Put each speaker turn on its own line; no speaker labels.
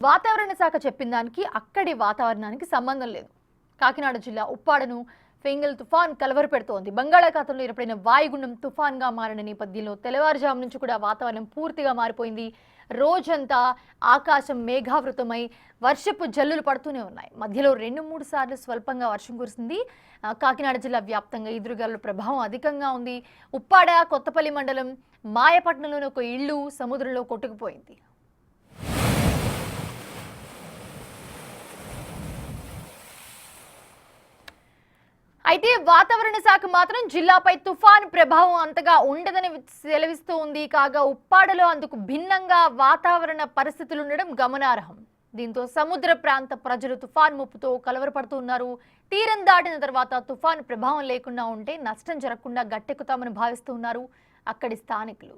వాతావరణ శాఖ చెప్పిన దానికి అక్కడి వాతావరణానికి సంబంధం లేదు. కాకినాడ జిల్లా ఉప్పాడను ఫెంగల్ తుఫాన్ కలవరపెడుతోంది. బంగాళాఖాతంలో ఏర్పడిన వాయుగుండం తుఫాన్గా మారిన నేపథ్యంలో తెల్లవారుజాము నుంచి కూడా వాతావరణం పూర్తిగా మారిపోయింది. రోజంతా ఆకాశం మేఘావృతమై వర్షపు జల్లులు పడుతూనే ఉన్నాయి. మధ్యలో 2-3 సార్లు స్వల్పంగా వర్షం కురిసింది. కాకినాడ జిల్లా వ్యాప్తంగా ఈదురుగాలుల ప్రభావం అధికంగా ఉంది. ఉప్పాడ, కొత్తపల్లి మండలం మాయపట్నంలోని ఒక ఇల్లు సముద్రంలో కొట్టుకుపోయింది. అయితే వాతావరణ శాఖ మాత్రం జిల్లాపై తుఫాన్ ప్రభావం అంతగా ఉండదని సెలవిస్తూ ఉంది. కాగా ఉప్పాడలో అందుకు భిన్నంగా వాతావరణ పరిస్థితులు ఉండడం గమనార్హం. దీంతో సముద్ర ప్రాంత ప్రజలు తుఫాన్ ముప్పుతో కలవరపడుతున్నారు. తీరం దాటిన తర్వాత తుఫాన్ ప్రభావం లేకుండా ఉంటే నష్టం జరగకుండా గట్టెక్కుతామని భావిస్తున్నారు అక్కడి స్థానికులు.